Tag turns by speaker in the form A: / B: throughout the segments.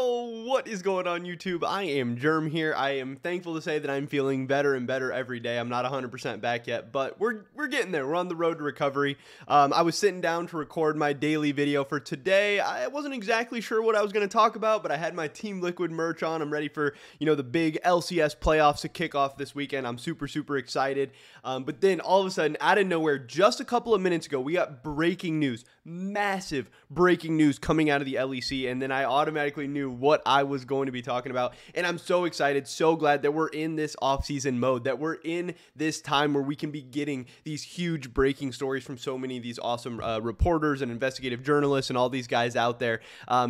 A: Yo, what is going on YouTube? I am Germ here. I am thankful to say that I'm feeling better and better every day. I'm not 100% back yet, but we're getting there. We're on the road to recovery. I was sitting down to record my daily video for today. I wasn't exactly sure what I was going to talk about, but I had my Team Liquid merch on. I'm ready for, the big LCS playoffs to kick off this weekend. I'm super excited. But then all of a sudden, out of nowhere, just a couple of minutes ago, we got breaking news, massive breaking news coming out of the LEC, and then I automatically knew what I was going to be talking about, and I'm so excited, so glad that we're in this off-season mode, that we're in this time where we can be getting these huge breaking stories from so many of these awesome reporters and investigative journalists and all these guys out there.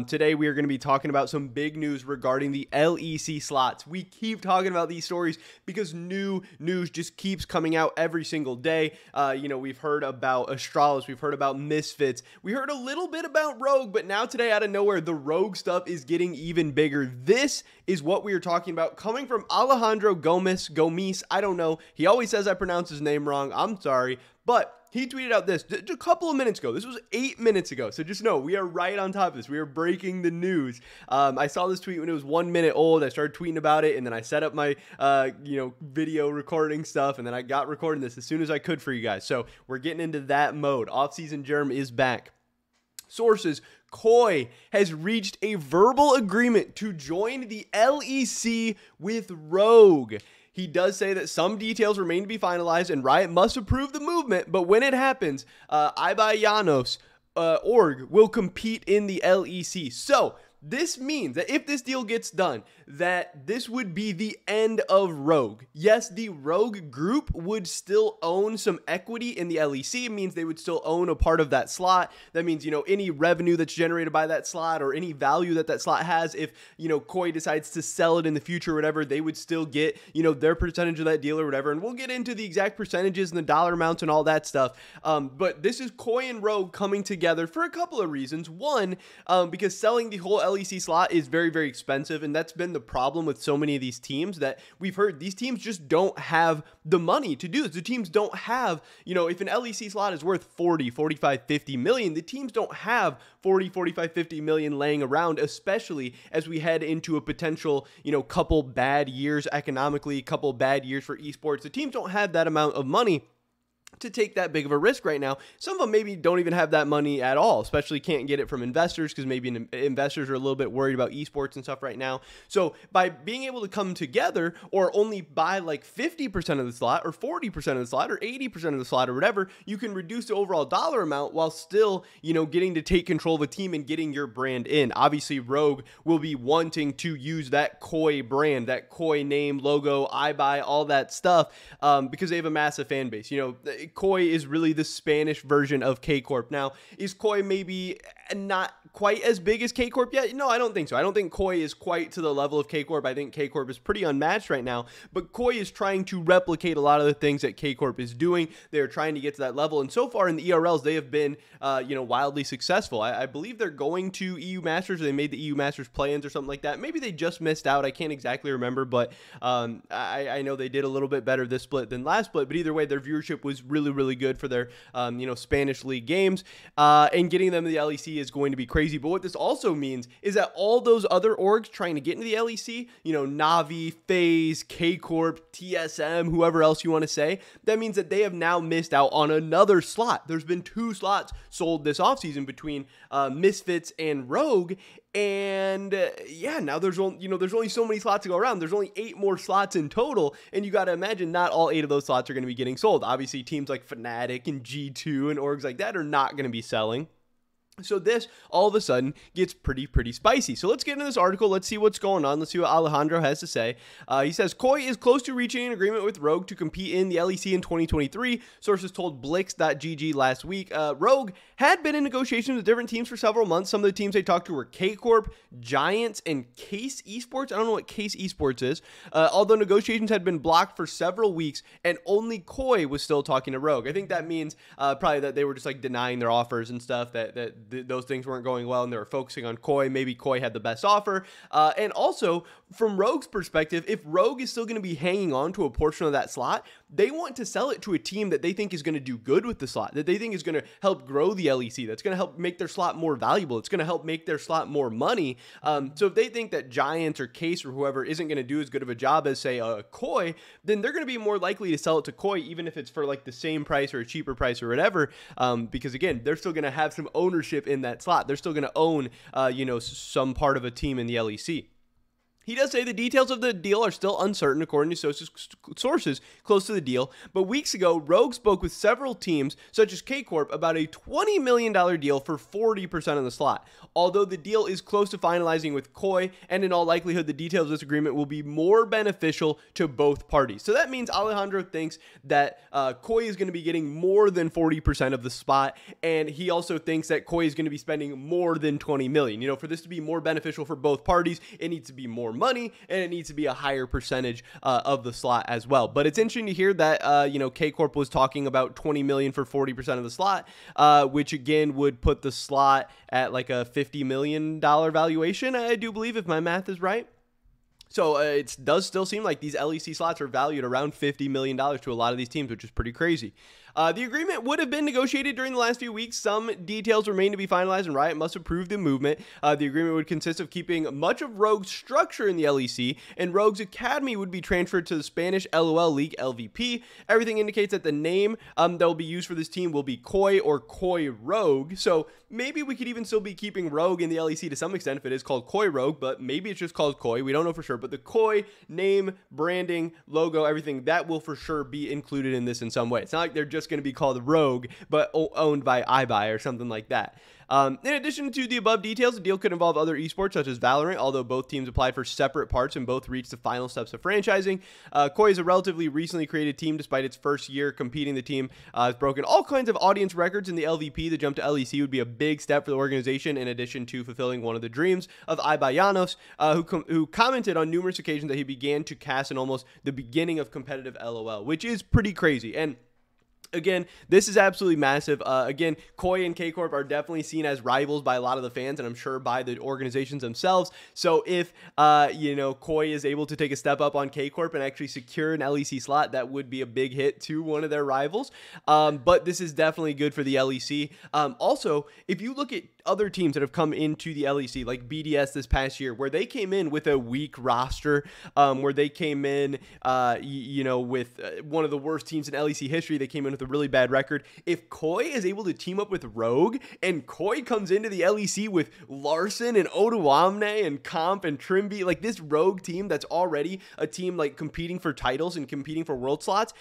A: Today, we are going to be talking about some big news regarding the LEC slots. We keep talking about these stories because new news just keeps coming out every single day. We've heard about Astralis, we've heard about Misfits, we heard a little bit about Rogue, but now today out of nowhere, the Rogue stuff is getting even bigger. This is what we are talking about, coming from Alejandro Gomis, I don't know. He always says I pronounce his name wrong. I'm sorry, but he tweeted out this just a couple of minutes ago. This was 8 minutes ago. So just know we are right on top of this. We are breaking the news. I saw this tweet when it was 1 minute old. I started tweeting about it, and then I set up my video recording stuff, and then I got recording this as soon as I could for you guys. So we're getting into that mode. Off-season Germ is back. Sources: Koi has reached a verbal agreement to join the LEC with Rogue. He does say that some details remain to be finalized and Riot must approve the movement, but when it happens, Ibayanos org will compete in the LEC. So this means that if this deal gets done, that this would be the end of Rogue. Yes, the Rogue group would still own some equity in the LEC. It means they would still own a part of that slot. That means, any revenue that's generated by that slot or any value that that slot has, if, Koi decides to sell it in the future or whatever, they would still get, their percentage of that deal or whatever. And we'll get into the exact percentages and the dollar amounts and all that stuff. But this is Koi and Rogue coming together for a couple of reasons. One, because selling the whole LEC slot is very expensive, and that's been the problem with so many of these teams that we've heard. These teams just don't have the money to do this. The teams don't have, if an LEC slot is worth 40, 45, 50 million, the teams don't have 40, 45, 50 million laying around, especially as we head into a potential, couple bad years economically, couple bad years for esports. The teams don't have that amount of money to take that big of a risk right now. Some of them maybe don't even have that money at all, especially can't get it from investors because maybe investors are a little bit worried about esports and stuff right now. So by being able to come together or only buy like 50% of the slot or 40% of the slot or 80% of the slot or whatever, you can reduce the overall dollar amount while still, getting to take control of a team and getting your brand in. Obviously, Rogue will be wanting to use that Koi brand, that Koi name, logo, iBuy, all that stuff because they have a massive fan base. Koi is really the Spanish version of K-Corp. Now, is Koi maybe not quite as big as K-Corp yet? No, I don't think so. I don't think Koi is quite to the level of K-Corp. I think K-Corp is pretty unmatched right now, but Koi is trying to replicate a lot of the things that K-Corp is doing. They're trying to get to that level, and so far in the ERLs, they have been, wildly successful. I believe they're going to EU Masters, or they made the EU Masters play-ins or something like that. Maybe they just missed out. I can't exactly remember, but I know they did a little bit better this split than last split, but either way, their viewership was really good for their, Spanish League games, and getting them to the LEC is going to be crazy. But what this also means is that all those other orgs trying to get into the LEC, Navi, FaZe, K-Corp, TSM, whoever else you want to say, that means that they have now missed out on another slot. There's been 2 slots sold this offseason between Misfits and Rogue. And now there's only so many slots to go around. There's only 8 more slots in total, and you got to imagine not all 8 of those slots are going to be getting sold. Obviously, teams like Fnatic and G2 and orgs like that are not going to be selling. So this, all of a sudden, gets pretty spicy. So let's get into this article. Let's see what's going on. Let's see what Alejandro has to say. He says, Koi is close to reaching an agreement with Rogue to compete in the LEC in 2023. Sources told Blix.gg last week. Rogue had been in negotiations with different teams for several months. Some of the teams they talked to were K-Corp, Giants, and Case Esports. I don't know what Case Esports is. Although negotiations had been blocked for several weeks, and only Koi was still talking to Rogue. I think that means probably that they were just like denying their offers and stuff, that that those things weren't going well and they were focusing on Koi. Maybe Koi had the best offer. And also, from Rogue's perspective, if Rogue is still going to be hanging on to a portion of that slot, they want to sell it to a team that they think is going to do good with the slot, that they think is going to help grow the LEC, that's going to help make their slot more valuable, it's going to help make their slot more money. So if they think that Giants or Case or whoever isn't going to do as good of a job as, say, Koi, then they're going to be more likely to sell it to Koi, even if it's for like the same price or a cheaper price or whatever, because again, they're still going to have some ownership in that slot. They're still going to own, some part of a team in the LEC. He does say the details of the deal are still uncertain, according to sources close to the deal, but weeks ago, Rogue spoke with several teams, such as K-Corp, about a $20 million deal for 40% of the slot. Although the deal is close to finalizing with Koi, and in all likelihood, the details of this agreement will be more beneficial to both parties. So that means Alejandro thinks that Koi is going to be getting more than 40% of the spot, and he also thinks that Koi is going to be spending more than $20 million. For this to be more beneficial for both parties, it needs to be more money, and it needs to be a higher percentage of the slot as well. But it's interesting to hear that K-Corp was talking about $20 million for 40% of the slot, which again would put the slot at like a $50 million valuation, I do believe, if my math is right. So it does still seem like these LEC slots are valued around $50 million to a lot of these teams, which is pretty crazy. The agreement would have been negotiated during the last few weeks. Some details remain to be finalized, and Riot must approve the movement. The agreement would consist of keeping much of Rogue's structure in the LEC, and Rogue's academy would be transferred to the Spanish LOL League LVP. Everything indicates that the name that will be used for this team will be Koi or Koi Rogue. So maybe we could even still be keeping Rogue in the LEC to some extent if it is called Koi Rogue, but maybe it's just called Koi. We don't know for sure, but the Koi name, branding, logo, everything, that will for sure be included in this in some way. It's not like they're just going to be called Rogue, but owned by iBuy or something like that. In addition to the above details, the deal could involve other esports such as Valorant, although both teams applied for separate parts and both reached the final steps of franchising. Koi is a relatively recently created team. Despite its first year competing, the team has broken all kinds of audience records in the LVP. The jump to LEC would be a big step for the organization, in addition to fulfilling one of the dreams of Ibayanos, who commented on numerous occasions that he began to cast in almost the beginning of competitive LOL, which is pretty crazy. And again, this is absolutely massive. Again, Koi and K-Corp are definitely seen as rivals by a lot of the fans, and I'm sure by the organizations themselves. So if, Koi is able to take a step up on K-Corp and actually secure an LEC slot, that would be a big hit to one of their rivals. But this is definitely good for the LEC. Also, if you look at other teams that have come into the LEC, like BDS this past year, where they came in with a weak roster, where they came in, with one of the worst teams in LEC history. They came in with a really bad record. If Koi is able to team up with Rogue, and Koi comes into the LEC with Larson and Oduamne and Comp and Trimby, like this Rogue team that's already a team like competing for titles and competing for world slots,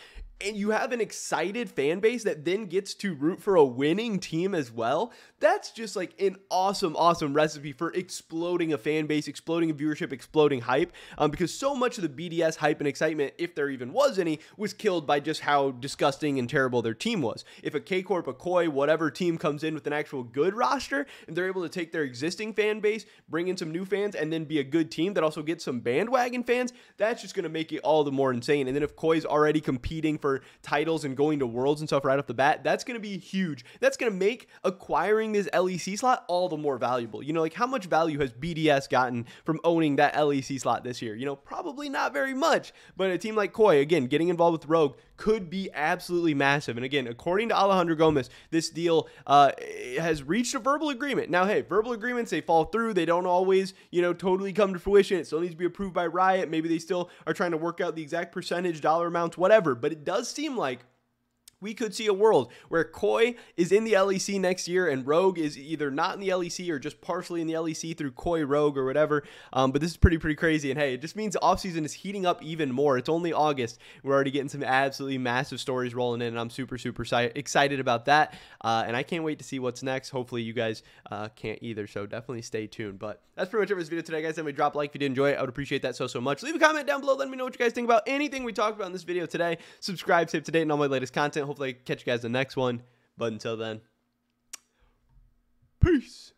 A: and you have an excited fan base that then gets to root for a winning team as well, that's just like an awesome, awesome recipe for exploding a fan base, exploding a viewership, exploding hype, because so much of the BDS hype and excitement, if there even was any, was killed by just how disgusting and terrible their team was. If a K-Corp, a Koi, whatever team comes in with an actual good roster, and they're able to take their existing fan base, bring in some new fans, and then be a good team that also gets some bandwagon fans, that's just going to make it all the more insane. And then if Koi's already competing for titles and going to worlds and stuff right off the bat, that's going to be huge. That's going to make acquiring this LEC slot all the more valuable. Like how much value has BDS gotten from owning that LEC slot this year? Probably not very much, but a team like Koi, again, getting involved with Rogue could be absolutely massive. And again, according to Alejandro Gomez, this deal has reached a verbal agreement. Now, hey, verbal agreements, they fall through. They don't always, totally come to fruition. It still needs to be approved by Riot. Maybe they still are trying to work out the exact percentage, dollar amounts, whatever. But it does seem like we could see a world where Koi is in the LEC next year and Rogue is either not in the LEC or just partially in the LEC through Koi Rogue or whatever. But this is pretty crazy. And hey, it just means the offseason is heating up even more. It's only August. We're already getting some absolutely massive stories rolling in, and I'm super excited about that. And I can't wait to see what's next. Hopefully you guys can't either, so definitely stay tuned. But that's pretty much it for this video today, guys. Definitely drop a like if you did enjoy it. I would appreciate that so much. Leave a comment down below. Let me know what you guys think about anything we talked about in this video today. Subscribe, stay up to date on all my latest content. Hopefully I catch you guys in the next one. But until then, peace.